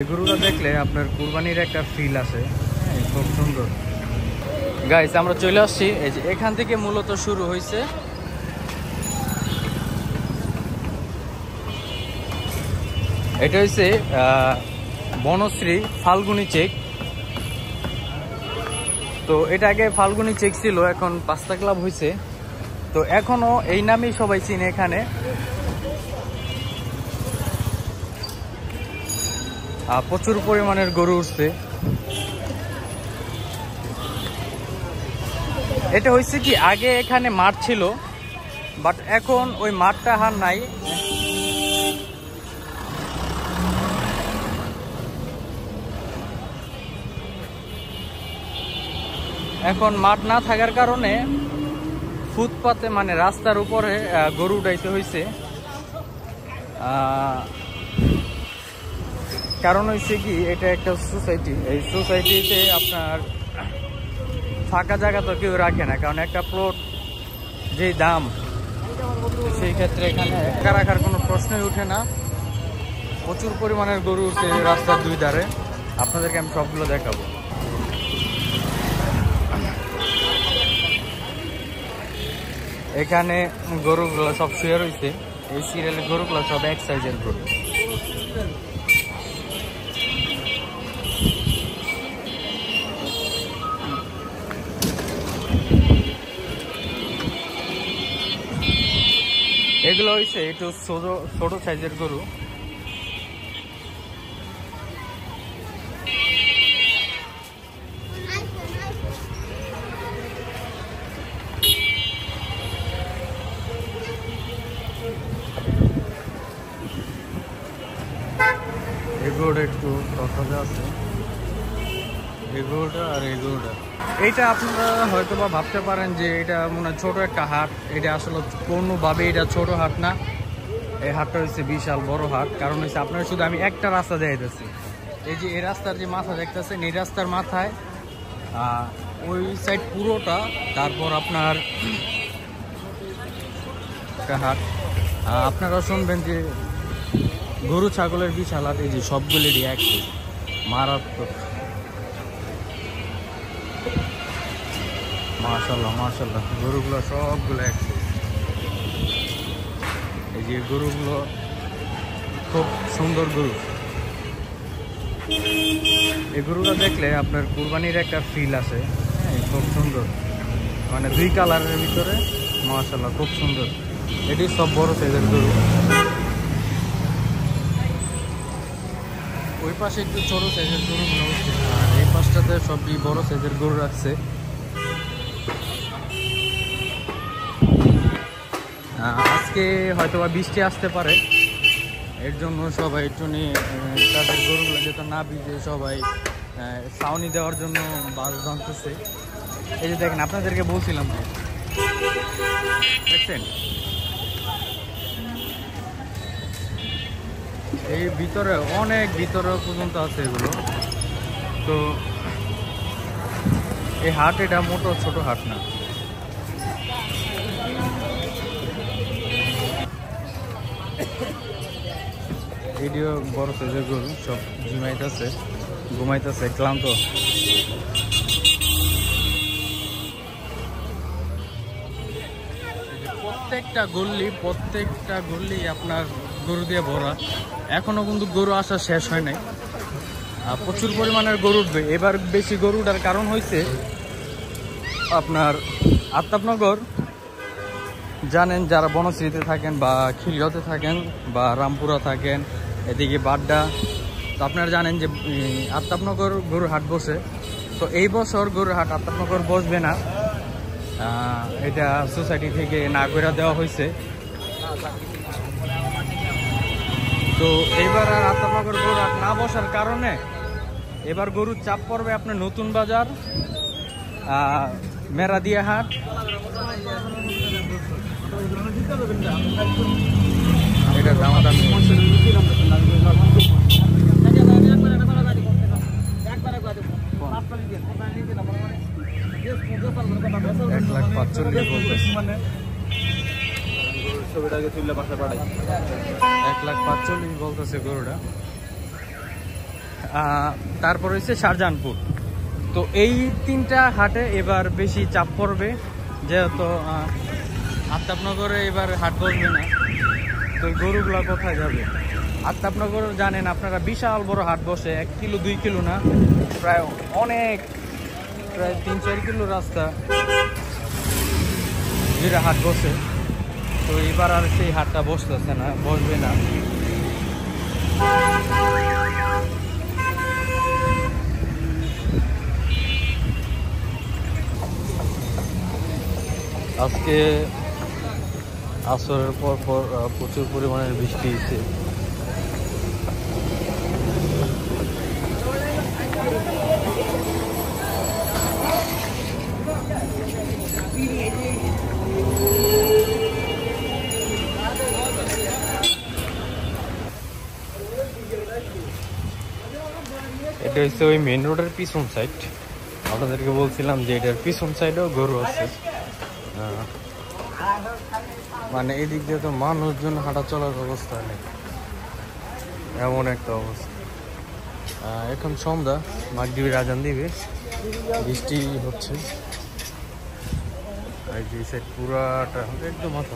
গরুটা দেখলে আপনার কুরবানির একটা ফিল আসে, খুব সুন্দর। গাইস আমরা চলে আসছি, এই যে এখান থেকে মূলত শুরু হয়েছে। এটা হচ্ছে বনশ্রী ফাল্গুনি চেক। তো এটা আগে ফাল্গুনি চেক ছিল, এখন পাঁচটা ক্লাব হয়েছে। তো এখনো এই নামেই সবাই চিনে। এখানে প্রচুর পরিমাণের গরু উঠছে। এটা হয়েছে কি, আগে এখানে মাঠ ছিল, বাট এখন ওই মাঠটা আর নাই। এখন মাঠ না থাকার কারণে ফুটপাতে মানে রাস্তার উপরে গরু উঠাইতে হয়েছে। কারণ হয়েছে কি, এটা একটা সোসাইটি। এই সোসাইটিতে আপনার ফাঁকা জায়গা তো কেউ রাখে না, কারণ একটা প্লট যেই দাম, সেই ক্ষেত্রে এখানে একা রাখার কোনো প্রশ্নই উঠে না। প্রচুর পরিমাণের গরু উঠছে রাস্তার দুই ধারে। আপনাদেরকে আমি সবগুলো দেখাবো। এখানে গরুগুলো সব শুয়ে রয়েছে। এই সিরিয়ালের গরুগুলো সব এক সাইজের গরু। এগুলো হয়েছে একটু ছোট সাইজের গরু। এগুলোটা একটু তফাতে আছে, এগুলোটা আর এগুলোটা। এইটা আপনারা হয়তো বা ভাবতে পারেন যে এটা মনে হয় ছোট একটা হাট। এটা আসলে কোনোভাবে এটা ছোট হাট না। এই হাটটা হচ্ছে বিশাল বড় হাট। কারণ হচ্ছে আপনারা শুধু আমি একটা রাস্তা দেখাইতেছি। এই যে এই রাস্তার যে মাথা দেখতেছেন, এই রাস্তার মাথায় ওই সাইড পুরোটা, তারপর আপনার একটা হাট। আপনারা শুনবেন যে গরু ছাগলের বিশাল হাট। এই যে সবগুলিরই এক মারাত্মক। মাশাআল্লাহ মাশাআল্লাহ, গরুগুলো সবগুলো এক। এই যে গরুগুলো খুব সুন্দর গরু। এই গরুটা দেখলে আপনার কুরবানির একটা ফিল আসে, খুব সুন্দর। মানে দুই কালারের ভিতরে, মাশাআল্লাহ খুব সুন্দর। এটি সব বড় সাইজের গরু। ওই পাশে একটু ছোট সাইজের গরুগুলো হচ্ছে, আর এই পাশটাতে সবই বড় সাইজের গরু রাখছে। আজকে হয়তোবা বৃষ্টি আসতে পারে, এর জন্য সবাই একটু নিয়ে তাদের গরুগুলো যেহেতু না ভিজে, সবাই ছাউনি দেওয়ার জন্য বাস বাঁধতেছে। এই যে দেখেন, আপনাদেরকে বলছিলাম যে দেখছেন এই ভিতরে, অনেক ভিতরে পর্যন্ত আছে এগুলো। তো এই হাট এটা মোটো ছোট হাট না। ভিডিও বড় সাইজের গরু সব ঘুমাইতেছে ক্লান্ত। প্রত্যেকটা গল্লি আপনার গরু দিয়ে ভরা। এখনো কিন্তু গরু আসা শেষ হয় নাই। প্রচুর পরিমাণের গরু উঠবে এবার। বেশি গরু উঠার কারণ হয়েছে আপনার আফতাবনগর, জানেন যারা বনশ্রীতে থাকেন বা খিলগাঁওতে থাকেন বা রামপুরা থাকেন, এদিকে বাড্ডা, তো আপনারা জানেন যে আফতাবনগর গরুর হাট বসে। তো এই বছর গরুর হাট আফতাবনগর বসবে না, এটা সোসাইটি থেকে না করে দেওয়া হয়েছে। তো এইবার আর আফতাবনগর গরুর হাট না বসার কারণে এবার গরুর চাপ পড়বে আপনার নতুন বাজার, মেরাদিয়া হাট। এটা দামাদামি 1,45,000 বলতেছে। 1,45,000 বলতেছে গরুটা। তারপর হচ্ছে শাহজাহানপুর। তো এই 3টা হাটে এবার বেশি চাপ পড়বে, যেহেতু আফতাবনগরে এবার হাট বসবে না। তো গরুগুলা কোথায় যাবে? আফতাবনগর জানেন আপনারা বিশাল বড় হাট বসে, 1 কিলো 2 কিলো না, প্রায় 3-4 কিলো রাস্তা যেটা হাট বসে। তো এবার আর সেই হাটটা বসতেছে না, বসবে না। আজকে আসরের পর প্রচুর পরিমাণের বৃষ্টি হয়েছে। এটা হচ্ছে ওই মেন রোডের পিছন সাইড। আপনাদেরকে বলছিলাম যে এটার পিছন সাইডেও গরু আছে। মানে এদিক দিয়ে তো মানুষজন হাঁটা চলার অবস্থা নেই, এমন একটা অবস্থা। এখন সন্ধ্যা, মাগরিবের আজান দিবে, বৃষ্টি হচ্ছে। এই যে সাইড পুরাটা একদম মাথা